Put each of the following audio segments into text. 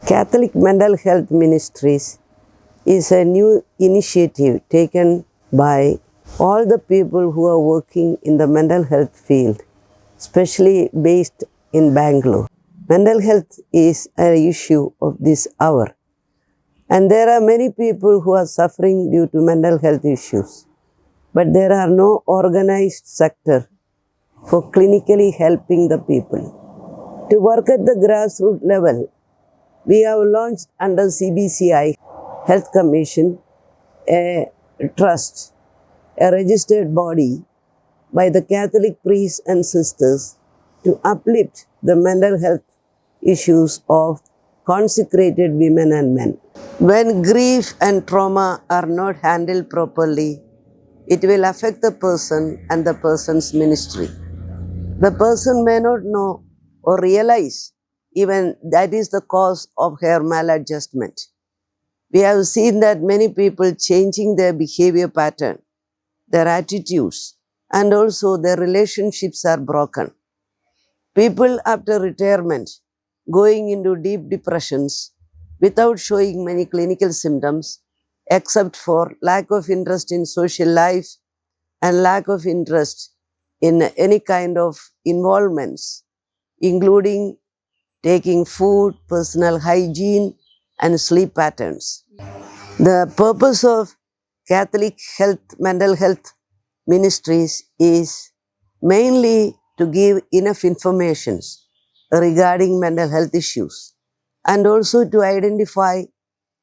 Catholic Mental Health Ministries is a new initiative taken by all the people who are working in the mental health field, especially based in Bangalore. Mental health is an issue of this hour, and there are many people who are suffering due to mental health issues, but there are no organized sector for clinically helping the people. To work at the grassroots level, we have launched under CBCI Health Commission a trust, a registered body by the Catholic priests and sisters to uplift the mental health issues of consecrated women and men. When grief and trauma are not handled properly, it will affect the person and the person's ministry. The person may not know or realize even that is the cause of her maladjustment. We have seen that many people changing their behavior pattern, their attitudes, and also their relationships are broken. People after retirement going into deep depressions without showing many clinical symptoms except for lack of interest in social life and lack of interest in any kind of involvements, including taking food, personal hygiene, and sleep patterns. The purpose of Catholic mental health ministries is mainly to give enough information regarding mental health issues and also to identify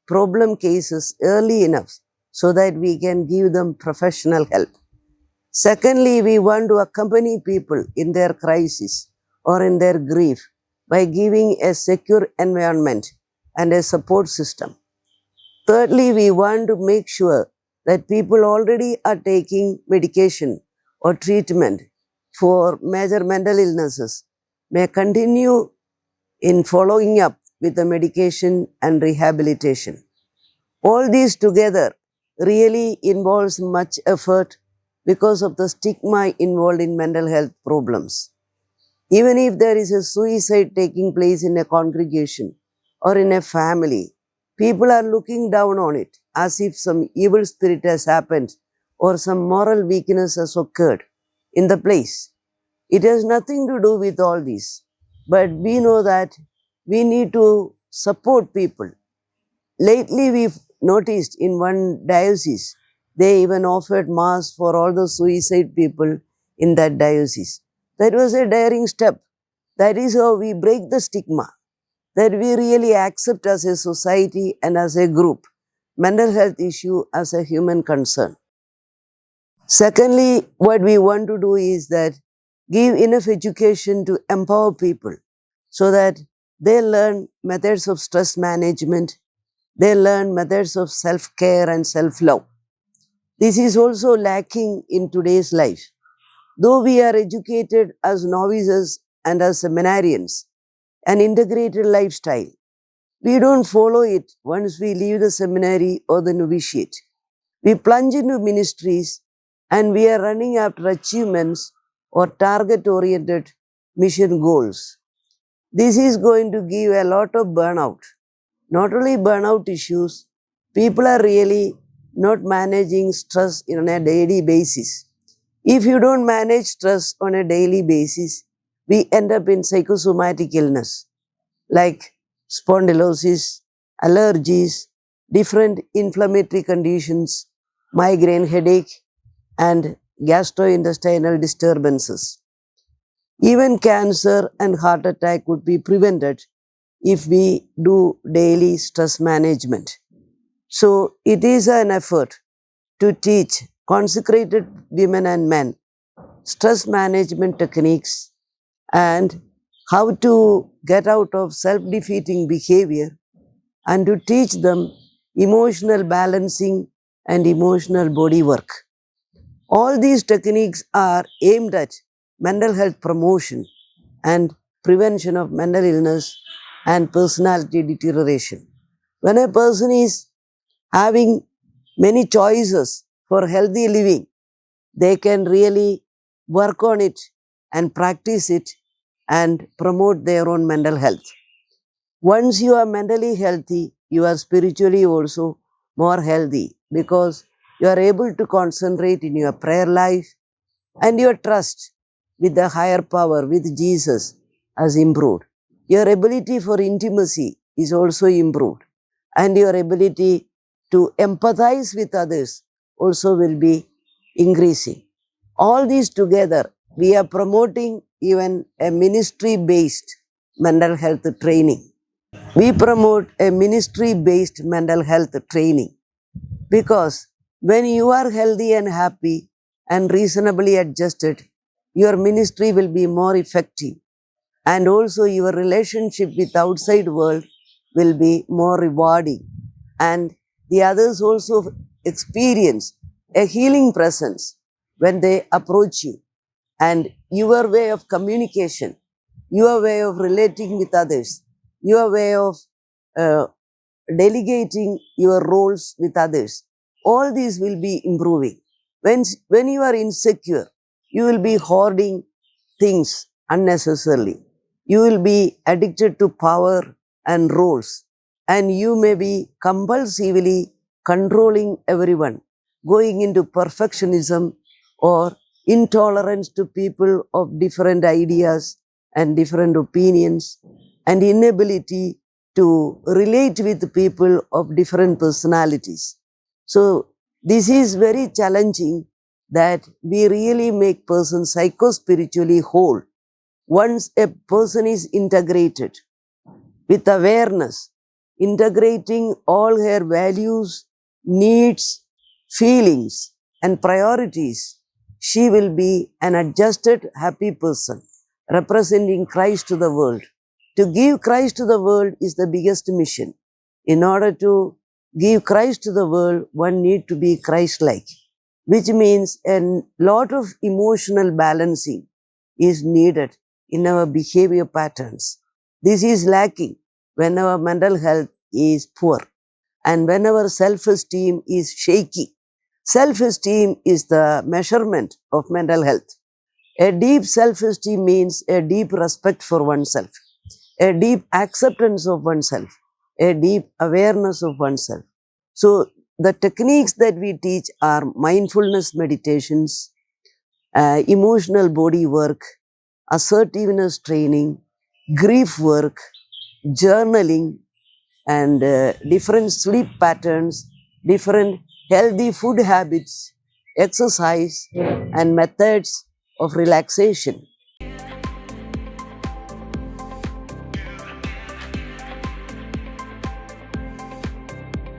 problem cases early enough so that we can give them professional help. Secondly, we want to accompany people in their crisis or in their grief by giving a secure environment and a support system. Thirdly, we want to make sure that people already are taking medication or treatment for major mental illnesses may continue in following up with the medication and rehabilitation. All these together really involves much effort because of the stigma involved in mental health problems. Even if there is a suicide taking place in a congregation or in a family, people are looking down on it as if some evil spirit has happened or some moral weakness has occurred in the place. It has nothing to do with all this, but we know that we need to support people. Lately, we've noticed in one diocese, they even offered mass for all the suicide people in that diocese. That was a daring step. That is how we break the stigma, that we really accept as a society and as a group mental health issue as a human concern. Secondly, what we want to do is that give enough education to empower people so that they learn methods of stress management, they learn methods of self-care and self-love. This is also lacking in today's life. Though we are educated as novices and as seminarians, an integrated lifestyle, we don't follow it once we leave the seminary or the novitiate. We plunge into ministries and we are running after achievements or target-oriented mission goals. This is going to give a lot of burnout. Not only burnout issues, people are really not managing stress on a daily basis. If you don't manage stress on a daily basis, we end up in psychosomatic illness like spondylosis, allergies, different inflammatory conditions, migraine headache, and gastrointestinal disturbances. Even cancer and heart attack could be prevented if we do daily stress management. So it is an effort to teach consecrated women and men stress management techniques and how to get out of self-defeating behavior and to teach them emotional balancing and emotional body work. All these techniques are aimed at mental health promotion and prevention of mental illness and personality deterioration. When a person is having many choices for healthy living, they can really work on it and practice it and promote their own mental health. Once you are mentally healthy, you are spiritually also more healthy because you are able to concentrate in your prayer life, and your trust with the higher power, with Jesus, has improved. Your ability for intimacy is also improved, and your ability to empathize with others also will be increasing. All these together, we are promoting even a ministry based mental health training. We promote a ministry based mental health training because when you are healthy and happy and reasonably adjusted, your ministry will be more effective, and also your relationship with outside world will be more rewarding, and the others also experience a healing presence when they approach you, and your way of communication, your way of relating with others, your way of uh, delegating your roles with others, all these will be improving. When you are insecure, you will be hoarding things unnecessarily. You will be addicted to power and roles, and you may be compulsively controlling everyone, going into perfectionism or intolerance to people of different ideas and different opinions, and inability to relate with people of different personalities. So this is very challenging, that we really make person psycho-spiritually whole. Once a person is integrated with awareness, integrating all her values, needs, feelings, and priorities, she will be an adjusted, happy person, representing Christ to the world. To give Christ to the world is the biggest mission. In order to give Christ to the world, one need to be Christ-like, which means a lot of emotional balancing is needed in our behavior patterns. This is lacking when our mental health is poor and when our self-esteem is shaky. Self-esteem is the measurement of mental health. A deep self-esteem means a deep respect for oneself, a deep acceptance of oneself, a deep awareness of oneself. So the techniques that we teach are mindfulness meditations, emotional body work, assertiveness training, grief work, journaling, and different sleep patterns, different healthy food habits, exercise, and methods of relaxation.